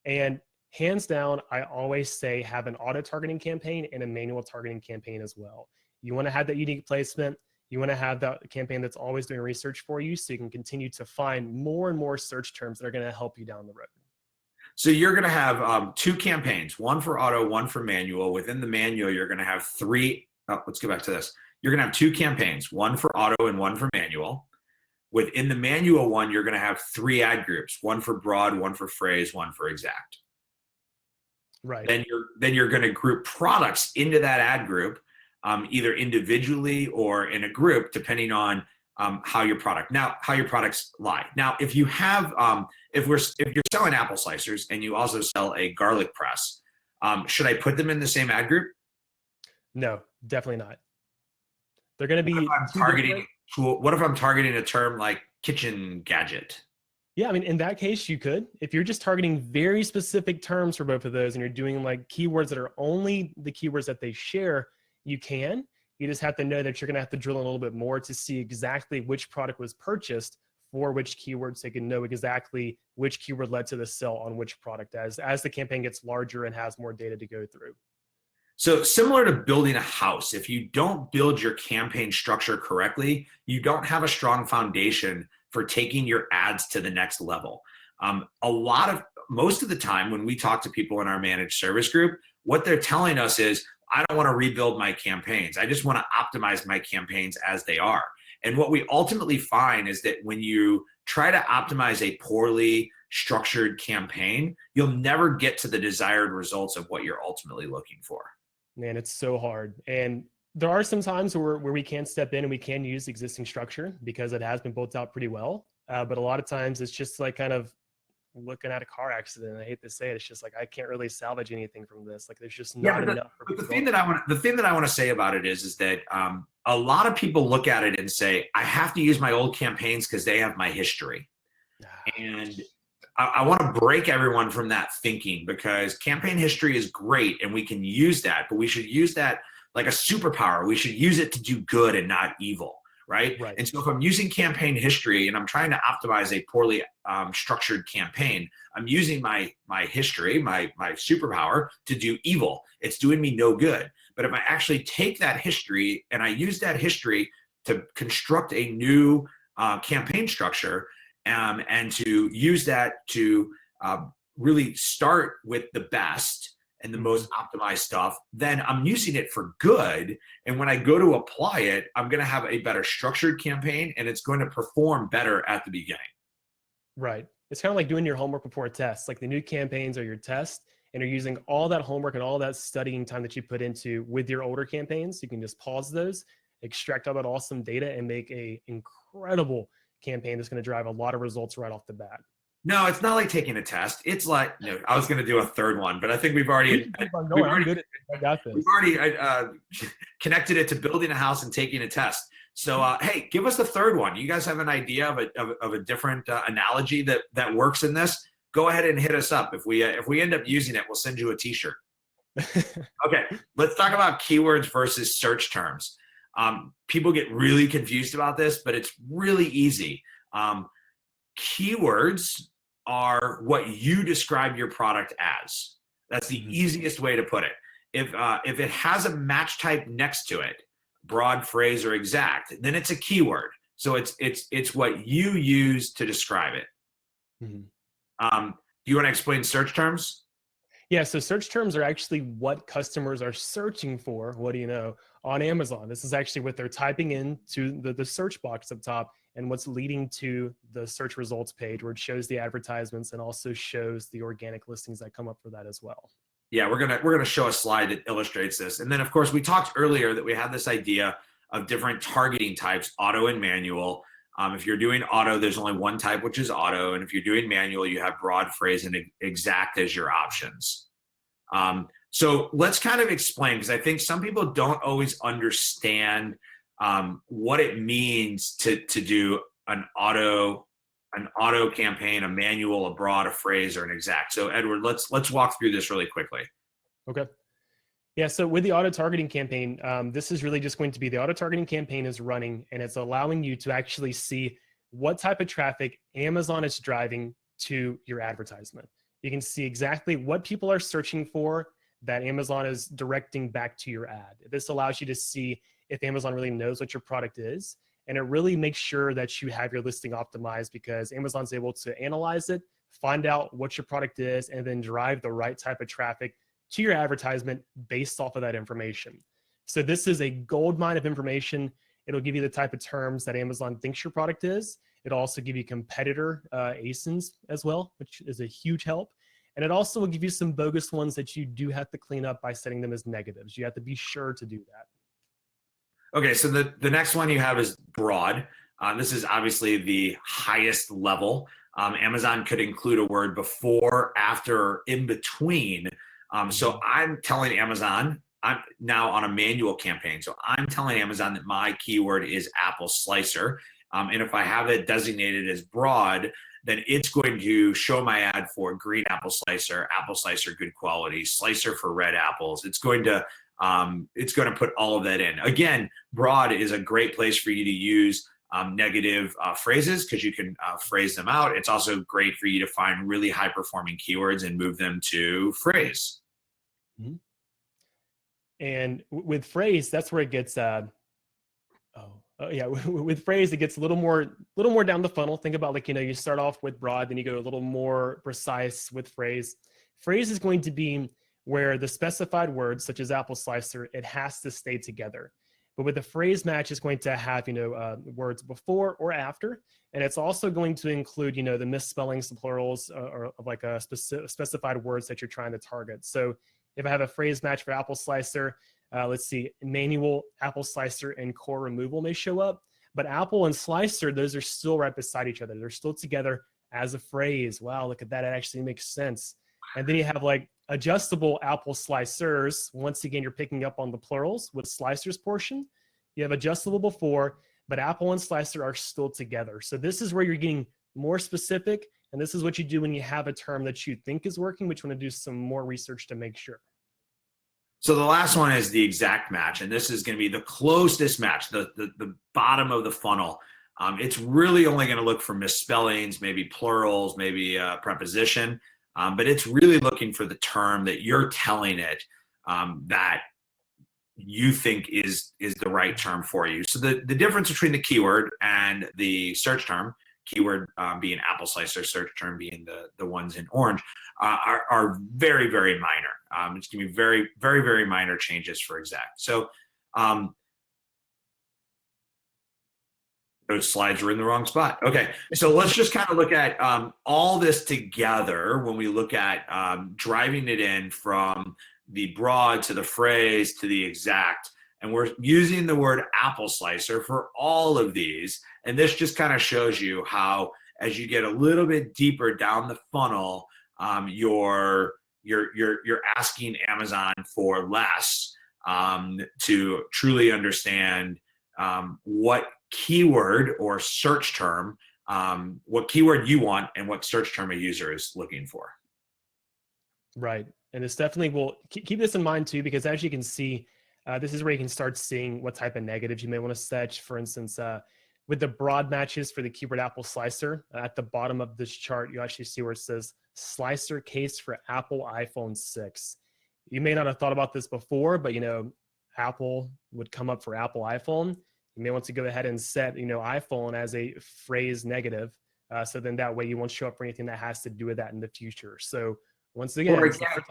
[SPEAKER 2] And hands down, I always say have an auto targeting campaign and a manual targeting campaign as well. You want to have that unique placement. You want to have that campaign that's always doing research for you so you can continue to find more and more search terms that are going to help you down the road.
[SPEAKER 1] So you're going to have 2 campaigns, 1 for auto, 1 for manual. Within the manual, you're going to have 3. Let's go back to this. You're going to have 2 campaigns, 1 for auto and 1 for manual. Within the manual one, you're going to have 3 ad groups, 1 for broad, 1 for phrase, 1 for exact.
[SPEAKER 2] Right.
[SPEAKER 1] Then you're going to group products into that ad group, either individually or in a group, depending on how your products lie. Now, if you have, if you're selling apple slicers and you also sell a garlic press, should I put them in the same ad group?
[SPEAKER 2] No, definitely not. They're going to be
[SPEAKER 1] what if I'm targeting a term like kitchen gadget?
[SPEAKER 2] Yeah, I mean, in that case, you could. If you're just targeting very specific terms for both of those and you're doing like keywords that are only the keywords that they share, you can. You just have to know that you're going to have to drill in a little bit more to see exactly which product was purchased for which keywords, so you can know exactly which keyword led to the sale on which product as the campaign gets larger and has more data to go through.
[SPEAKER 1] So similar to building a house, if you don't build your campaign structure correctly, you don't have a strong foundation for taking your ads to the next level. Most of the time when we talk to people in our managed service group, what they're telling us is, I don't want to rebuild my campaigns. I just want to optimize my campaigns as they are. And what we ultimately find is that when you try to optimize a poorly structured campaign, you'll never get to the desired results of what you're ultimately looking for.
[SPEAKER 2] Man, it's so hard. And there are some times where we can step in and we can use existing structure because it has been built out pretty well. But a lot of times it's just like kind of looking at a car accident. I hate to say it. It's just like, I can't really salvage anything from this. Like there's just not enough.
[SPEAKER 1] But the thing that I want to say about it is that a lot of people look at it and say, I have to use my old campaigns because they have my history. And I want to break everyone from that thinking, because campaign history is great and we can use that, but we should use that like a superpower. We should use it to do good and not evil, right? And so if I'm using campaign history and I'm trying to optimize a poorly structured campaign, I'm using my history, my superpower to do evil. It's doing me no good. But if I actually take that history and I use that history to construct a new campaign structure, and to use that to really start with the best and the most optimized stuff, then I'm using it for good. And when I go to apply it, I'm going to have a better structured campaign and it's going to perform better at the beginning.
[SPEAKER 2] Right. It's kind of like doing your homework before a test. Like the new campaigns are your test, and you're using all that homework and all that studying time that you put into with your older campaigns. You can just pause those, extract all that awesome data, and make a incredible campaign that's going to drive a lot of results right off the bat.
[SPEAKER 1] No, it's not like taking a test. It's like, I was going to do a third one, but I think we've already connected it to building a house and taking a test. So, hey, give us the third one. You guys have an idea of a different analogy that works in this? Go ahead and hit us up. If we end up using it, we'll send you a t-shirt. Okay, let's talk about keywords versus search terms. People get really confused about this, but it's really easy. Keywords are what you describe your product as. That's the easiest way to put it. If it has a match type next to it, broad, phrase, or exact, then it's a keyword. So it's what you use to describe it. Do you want to explain search terms?
[SPEAKER 2] Yeah, so search terms are actually what customers are searching for, what do you know, on Amazon. This is actually what they're typing into the search box up top, and what's leading to the search results page where it shows the advertisements and also shows the organic listings that come up for that as well.
[SPEAKER 1] Yeah, we're gonna show a slide that illustrates this. And then of course we talked earlier that we had this idea of different targeting types, auto and manual. If you're doing auto, there's only one type, which is auto. And if you're doing manual, you have broad, phrase, and exact as your options. So let's kind of explain, because I think some people don't always understand what it means to do an auto campaign, a manual, a broad, a phrase, or an exact. So Edward, let's walk through this really quickly.
[SPEAKER 2] Okay. Yeah, so with the auto targeting campaign, this is really just going to be the auto targeting campaign is running, and it's allowing you to actually see what type of traffic Amazon is driving to your advertisement. You can see exactly what people are searching for that Amazon is directing back to your ad. This allows you to see if Amazon really knows what your product is, and it really makes sure that you have your listing optimized, because Amazon's able to analyze it, find out what your product is, and then drive the right type of traffic to your advertisement based off of that information. So this is a gold mine of information. It'll give you the type of terms that Amazon thinks your product is. It'll also give you competitor ASINs as well, which is a huge help. And it also will give you some bogus ones that you do have to clean up by setting them as negatives. You have to be sure to do that.
[SPEAKER 1] Okay, so the next one you have is broad. This is obviously the highest level. Amazon could include a word before, after, in between. So I'm telling Amazon, I'm now on a manual campaign. So I'm telling Amazon that my keyword is apple slicer. And if I have it designated as broad, then it's going to show my ad for green apple slicer good quality, slicer for red apples. It's going to put all of that in. Again, broad is a great place for you to use negative phrases, because you can phrase them out. It's also great for you to find really high performing keywords and move them to phrase.
[SPEAKER 2] And with phrase, that's where it gets with phrase, it gets a little more down the funnel. Think about, like, you start off with broad, then you go a little more precise with phrase. Phrase is going to be where the specified words, such as apple slicer, it has to stay together. But with the phrase match, it's going to have, words before or after. And it's also going to include, the misspellings, the plurals, or of like a specified words that you're trying to target. So if I have a phrase match for apple slicer, let's see, manual, apple slicer, and core removal may show up. But apple and slicer, those are still right beside each other. They're still together as a phrase. Wow, look at that. It actually makes sense. And then you have like adjustable apple slicers. Once again, you're picking up on the plurals with slicers portion. You have adjustable before, but apple and slicer are still together. So this is where you're getting more specific. And this is what you do when you have a term that you think is working, but you want to do some more research to make sure.
[SPEAKER 1] So the last one is the exact match, and this is going to be the closest match, the bottom of the funnel. It's really only going to look for misspellings, maybe plurals, maybe a preposition, but it's really looking for the term that you're telling it that you think is the right term for you. So the difference between the keyword and the search term, keyword being apple slicer, search term being the ones in orange, are very, very minor. It's going to be very, very, very minor changes for exact. So those slides are in the wrong spot. Okay, so let's just kind of look at all this together when we look at driving it in from the broad to the phrase to the exact. And we're using the word apple slicer for all of these. And this just kind of shows you how, as you get a little bit deeper down the funnel, you're asking Amazon for less to truly understand what keyword or search term, what keyword you want and what search term a user is looking for.
[SPEAKER 2] Right. And it's definitely, well, keep this in mind too, because as you can see, this is where you can start seeing what type of negatives you may want to set. For instance, with the broad matches for the keyword apple slicer, at the bottom of this chart, you actually see where it says slicer case for Apple iPhone 6. You may not have thought about this before, but Apple would come up for Apple iPhone. You may want to go ahead and set, iPhone as a phrase negative. So then that way you won't show up for anything that has to do with that in the future. So once again,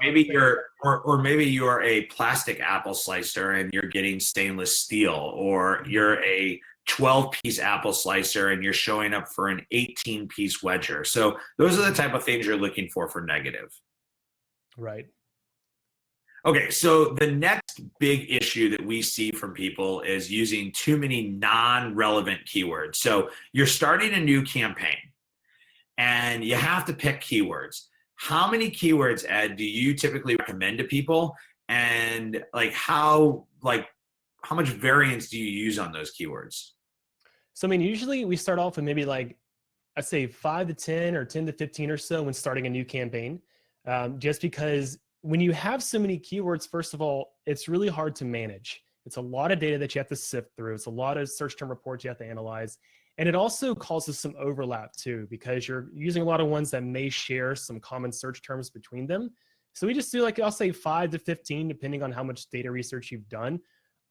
[SPEAKER 1] maybe you're a plastic apple slicer and you're getting stainless steel, or you're a 12-piece apple slicer and you're showing up for an 18-piece wedger. So those are the type of things you're looking for negative.
[SPEAKER 2] Right.
[SPEAKER 1] Okay, so the next big issue that we see from people is using too many non-relevant keywords. So you're starting a new campaign and you have to pick keywords. How many keywords, Ed, do you typically recommend to people? And how much variance do you use on those keywords?
[SPEAKER 2] So, usually we start off with maybe I'd say 5 to 10 or 10 to 15 or so when starting a new campaign, just because when you have so many keywords, first of all, it's really hard to manage. It's a lot of data that you have to sift through. It's a lot of search term reports you have to analyze. And it also causes some overlap too, because you're using a lot of ones that may share some common search terms between them. So we just do I'll say 5 to 15, depending on how much data research you've done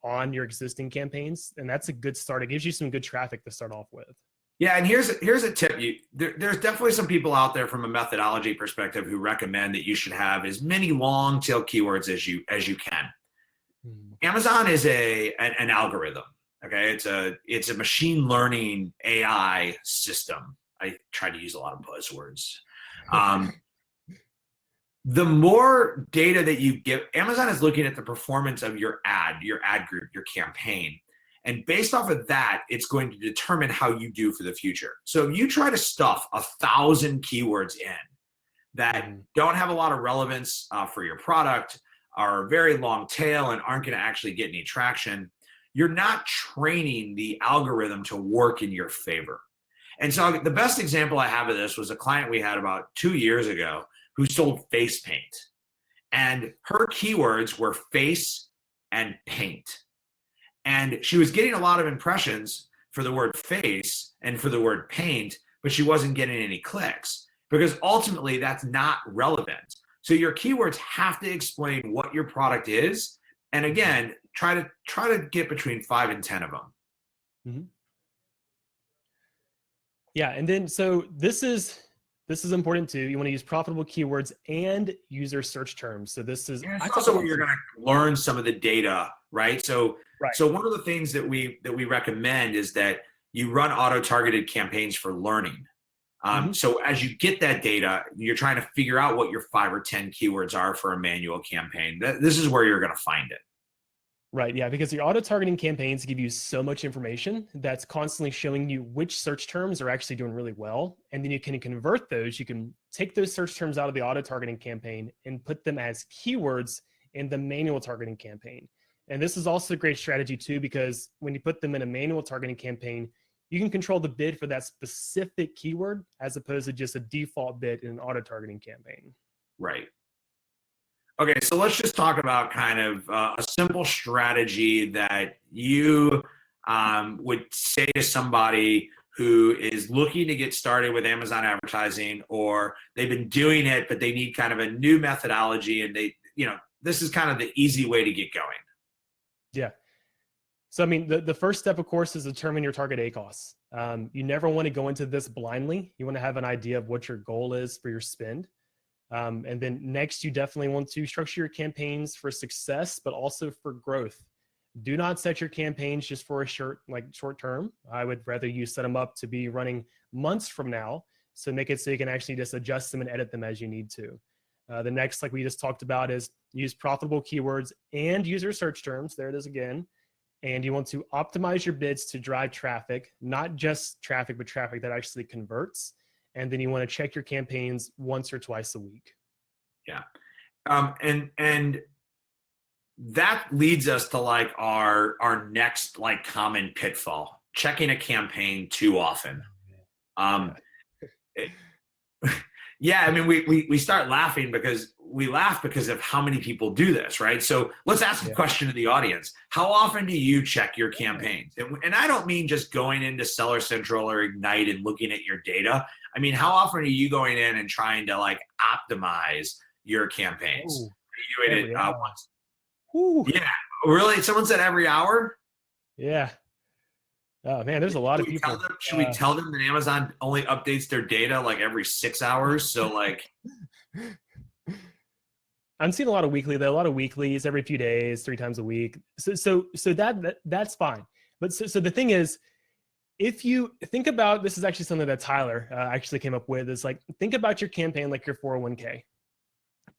[SPEAKER 2] on your existing campaigns. And that's a good start. It gives you some good traffic to start off with.
[SPEAKER 1] Yeah, and here's a tip. There's definitely some people out there from a methodology perspective who recommend that you should have as many long tail keywords as you can. Amazon is an algorithm. Okay, it's a machine learning AI system. I try to use a lot of buzzwords. The more data that you give, Amazon is looking at the performance of your ad group, your campaign. And based off of that, it's going to determine how you do for the future. So if you try to stuff 1,000 keywords in that don't have a lot of relevance for your product, are very long tail and aren't going to actually get any traction, you're not training the algorithm to work in your favor. And so the best example I have of this was a client we had about 2 years ago who sold face paint. And her keywords were face and paint. And she was getting a lot of impressions for the word face and for the word paint, but she wasn't getting any clicks because ultimately that's not relevant. So your keywords have to explain what your product is. And again, try to get between 5 and 10 of them.
[SPEAKER 2] Mm-hmm. Yeah. And then, so this is this is important too. You want to use profitable keywords and user search terms. So this is
[SPEAKER 1] it's also where you're going to learn some of the data, right? So
[SPEAKER 2] right.
[SPEAKER 1] so one of the things that we recommend is that you run auto-targeted campaigns for learning. So as you get that data, you're trying to figure out what your 5 or 10 keywords are for a manual campaign. This is where you're going to find it.
[SPEAKER 2] Right. Yeah. Because your auto targeting campaigns give you so much information that's constantly showing you which search terms are actually doing really well. And then you can convert those. You can take those search terms out of the auto targeting campaign and put them as keywords in the manual targeting campaign. And this is also a great strategy too, because when you put them in a manual targeting campaign, you can control the bid for that specific keyword as opposed to just a default bid in an auto targeting campaign.
[SPEAKER 1] Right. Okay, so let's just talk about kind of a simple strategy that you would say to somebody who is looking to get started with Amazon advertising, or they've been doing it, but they need kind of a new methodology, and this is kind of the easy way to get going.
[SPEAKER 2] Yeah. So, I mean, the first step, of course, is determine your target ACoS. You never want to go into this blindly. You want to have an idea of what your goal is for your spend. And then next, you definitely want to structure your campaigns for success, but also for growth. Do not set your campaigns just for a short term. I would rather you set them up to be running months from now. So make it so you can actually just adjust them and edit them as you need to. The next, like we just talked about, is use profitable keywords and user search terms. There it is again. And you want to optimize your bids to drive traffic, not just traffic, but traffic that actually converts. And then you want to check your campaigns once or twice a week.
[SPEAKER 1] Yeah. And that leads us to like our next like common pitfall: checking a campaign too often. Yeah, I mean, we start laughing because we laugh because of how many people do this, right? So let's ask a question to the audience. How often do you check your campaigns? And I don't mean just going into Seller Central or Ignite and looking at your data. I mean, how often are you going in and trying to like optimize your campaigns?
[SPEAKER 2] Ooh,
[SPEAKER 1] are you doing it
[SPEAKER 2] once?
[SPEAKER 1] Yeah, really? Someone said every hour?
[SPEAKER 2] Yeah. Oh man, there's a lot of people.
[SPEAKER 1] Should we tell them that Amazon only updates their data like every 6 hours? So like,
[SPEAKER 2] I'm seeing a lot of weekly, though. A lot of weeklies every few days, 3 times a week. So that's fine. But so the thing is, if you think about, this is actually something that Tyler actually came up with, is like, think about your campaign like your 401k.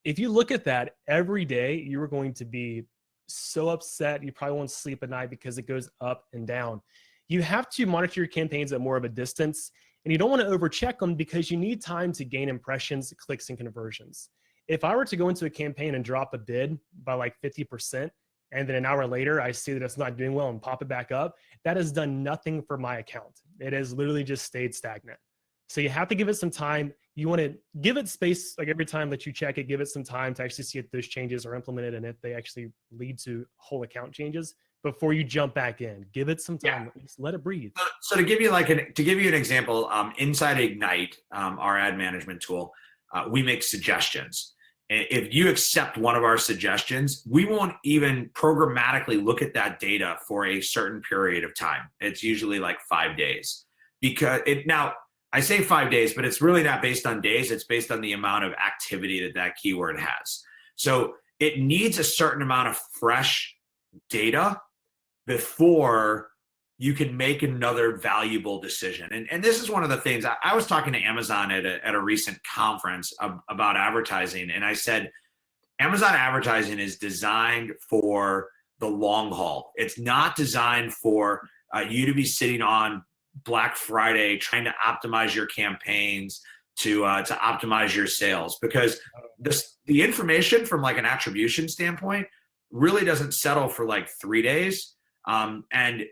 [SPEAKER 2] If you look at that every day, you are going to be so upset. You probably won't sleep at night because it goes up and down. You have to monitor your campaigns at more of a distance, and you don't want to overcheck them because you need time to gain impressions, clicks, and conversions. If I were to go into a campaign and drop a bid by like 50%, and then an hour later I see that it's not doing well and pop it back up, that has done nothing for my account. It has literally just stayed stagnant. So you have to give it some time. You want to give it space, like every time that you check it, give it some time to actually see if those changes are implemented and if they actually lead to whole account changes before you jump back in. Give it some time. Yeah. Just let it breathe.
[SPEAKER 1] So to give you an example, inside Ignite, our ad management tool, we make suggestions. If you accept one of our suggestions, we won't even programmatically look at that data for a certain period of time. It's usually like 5 days, because now I say 5 days, but it's really not based on days. It's based on the amount of activity that keyword has. So it needs a certain amount of fresh data before you can make another valuable decision. And this is one of the things. I was talking to Amazon at a recent conference about advertising, and I said, Amazon advertising is designed for the long haul. It's not designed for you to be sitting on Black Friday trying to optimize your campaigns to optimize your sales, because the information from like an attribution standpoint really doesn't settle for like 3 days. And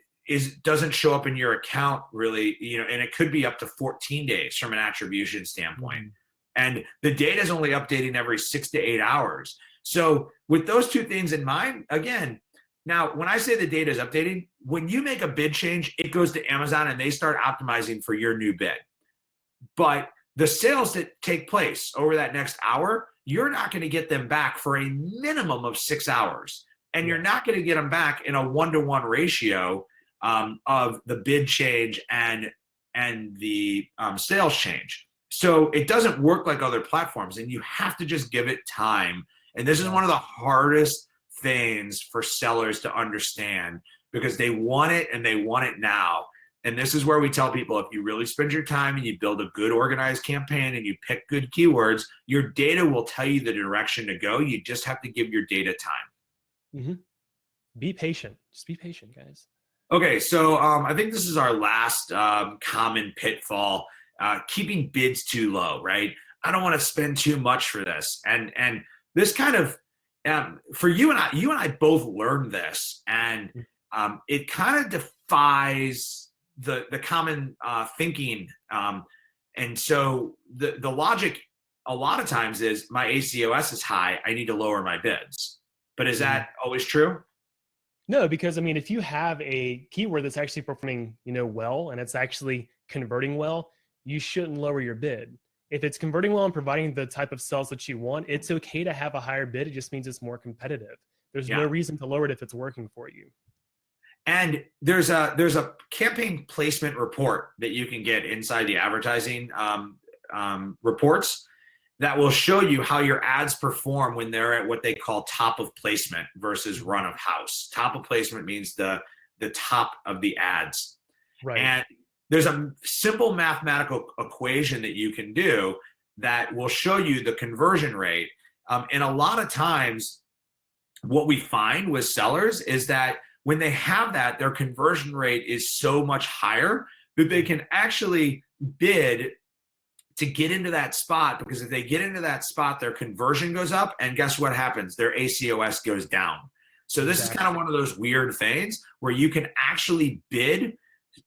[SPEAKER 1] doesn't show up in your account really, and it could be up to 14 days from an attribution standpoint. And the data is only updating every 6 to 8 hours. So with those two things in mind, again, now when I say the data is updating, when you make a bid change, it goes to Amazon and they start optimizing for your new bid. But the sales that take place over that next hour, you're not going to get them back for a minimum of 6 hours. And you're not going to get them back in a 1-to-1 ratio of the bid change and the sales change. So it doesn't work like other platforms, and you have to just give it time. And this is one of the hardest things for sellers to understand, because they want it and they want it now. And this is where we tell people, if you really spend your time and you build a good organized campaign and you pick good keywords, your data will tell you the direction to go. You just have to give your data time.
[SPEAKER 2] Mm-hmm. Be patient. Just be patient, guys.
[SPEAKER 1] Okay, so I think this is our last common pitfall, keeping bids too low, right? I don't want to spend too much for this. And this kind of, for you and I both learned this, and it kind of defies the common thinking. And so the logic a lot of times is, my ACOS is high, I need to lower my bids. But is that always true?
[SPEAKER 2] No, because I mean, if you have a keyword that's actually performing, well, and it's actually converting well, you shouldn't lower your bid. If it's converting well and providing the type of sales that you want, it's okay to have a higher bid. It just means it's more competitive. There's no reason to lower it if it's working for you.
[SPEAKER 1] And there's a campaign placement report that you can get inside the advertising reports that will show you how your ads perform when they're at what they call top of placement versus run of house. Top of placement means the top of the ads.
[SPEAKER 2] Right.
[SPEAKER 1] And there's a simple mathematical equation that you can do that will show you the conversion rate. And a lot of times what we find with sellers is that when they have that, their conversion rate is so much higher that they can actually bid to get into that spot, because if they get into that spot, their conversion goes up, and guess what happens? Their ACOS goes down. So this is kind of one of those weird things where you can actually bid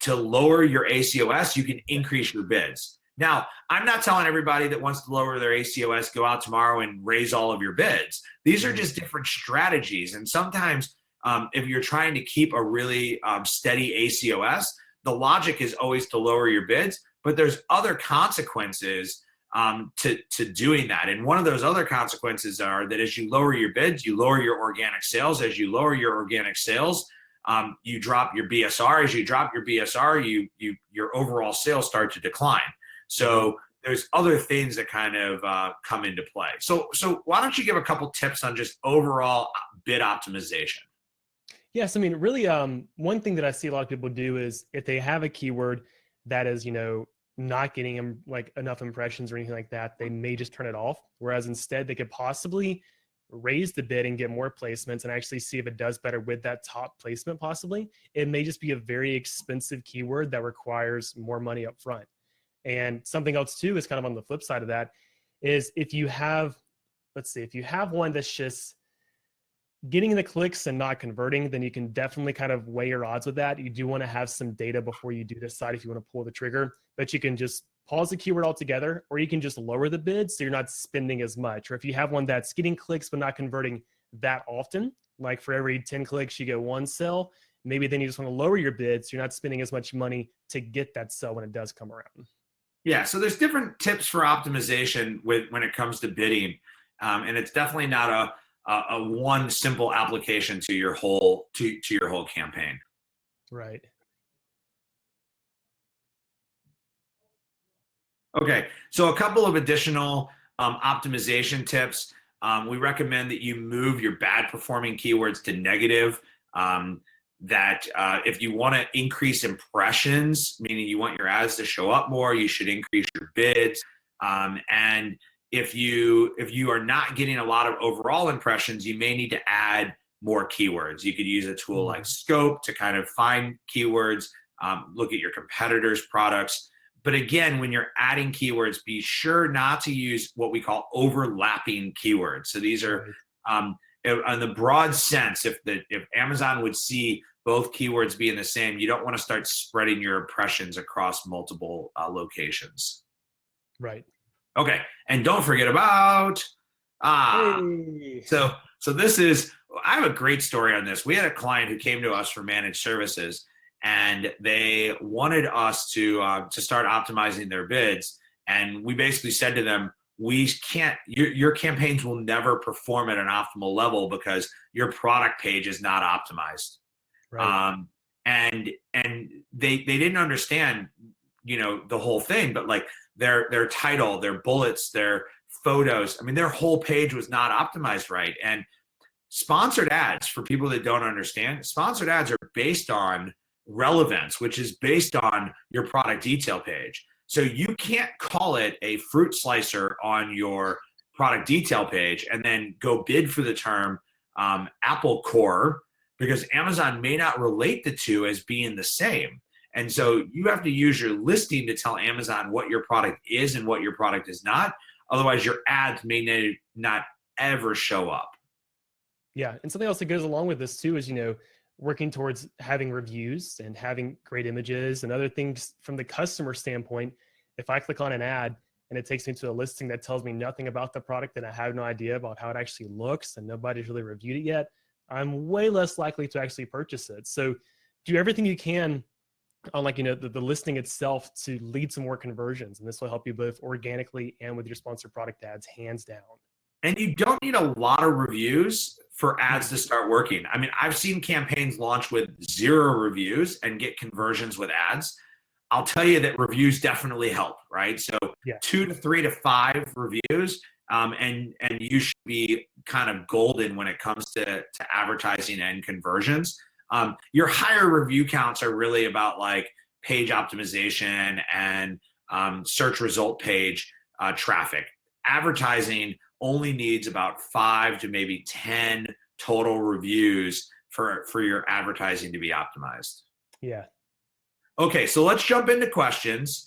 [SPEAKER 1] to lower your ACOS, you can increase your bids. Now, I'm not telling everybody that wants to lower their ACOS, go out tomorrow and raise all of your bids. These are just different strategies. And sometimes if you're trying to keep a really steady ACOS, the logic is always to lower your bids. But there's other consequences to doing that. And one of those other consequences are that as you lower your bids, you lower your organic sales. As you lower your organic sales, you drop your BSR. As you drop your BSR, your overall sales start to decline. So there's other things that kind of come into play. So why don't you give a couple tips on just overall bid optimization?
[SPEAKER 2] Yes, I mean, really, one thing that I see a lot of people do is, if they have a keyword that is, not getting them like enough impressions or anything like that, they may just turn it off. Whereas instead, they could possibly raise the bid and get more placements and actually see if it does better with that top placement. Possibly, it may just be a very expensive keyword that requires more money up front. And something else too is kind of on the flip side of that is, if you have, let's see, if you have one that's just getting the clicks and not converting, then you can definitely kind of weigh your odds with that. You do want to have some data before you do decide if you want to pull the trigger, but you can just pause the keyword altogether, or you can just lower the bid so you're not spending as much. Or if you have one that's getting clicks but not converting that often, like for every 10 clicks you get one sell, maybe then you just want to lower your bid so you're not spending as much money to get that sell when it does come around.
[SPEAKER 1] Yeah, so there's different tips for optimization when it comes to bidding, and it's definitely not a one simple application to your whole to your whole campaign.
[SPEAKER 2] Right.
[SPEAKER 1] Okay, so a couple of additional optimization tips. We recommend that you move your bad performing keywords to negative. If you want to increase impressions, meaning you want your ads to show up more, you should increase your bids. And if you are not getting a lot of overall impressions, you may need to add more keywords. You could use a tool like Scope to kind of find keywords, look at your competitors' products. But again, when you're adding keywords, be sure not to use what we call overlapping keywords. So these are, in the broad sense, if Amazon would see both keywords being the same, you don't want to start spreading your impressions across multiple locations.
[SPEAKER 2] Right.
[SPEAKER 1] Okay, and don't forget about
[SPEAKER 2] Hey.
[SPEAKER 1] So this is, I have a great story on this. We had a client who came to us for managed services, and they wanted us to start optimizing their bids. And we basically said to them, we can't, your campaigns will never perform at an optimal level because your product page is not optimized.
[SPEAKER 2] Right.
[SPEAKER 1] And they didn't understand the whole thing, but like their title, their bullets, their photos. I mean, their whole page was not optimized right. And sponsored ads, for people that don't understand, sponsored ads are based on relevance, which is based on your product detail page. So you can't call it a fruit slicer on your product detail page and then go bid for the term apple core, because Amazon may not relate the two as being the same. And so you have to use your listing to tell Amazon what your product is and what your product is not. Otherwise, your ads may not ever show up.
[SPEAKER 2] Yeah. And something else that goes along with this too is, working towards having reviews and having great images and other things from the customer standpoint. If I click on an ad and it takes me to a listing that tells me nothing about the product and I have no idea about how it actually looks and nobody's really reviewed it yet, I'm way less likely to actually purchase it. So do everything you can on the listing itself to lead some more conversions. And this will help you both organically and with your sponsored product ads, hands down.
[SPEAKER 1] And you don't need a lot of reviews for ads to start working. I mean, I've seen campaigns launch with 0 reviews and get conversions with ads. I'll tell you that reviews definitely help, right? So 2 to 3 to 5 reviews, and you should be kind of golden when it comes to advertising and conversions. Your higher review counts are really about like page optimization and search result page traffic. Advertising only needs about 5 to maybe 10 total reviews for your advertising to be optimized.
[SPEAKER 2] Yeah.
[SPEAKER 1] Okay, so let's jump into questions.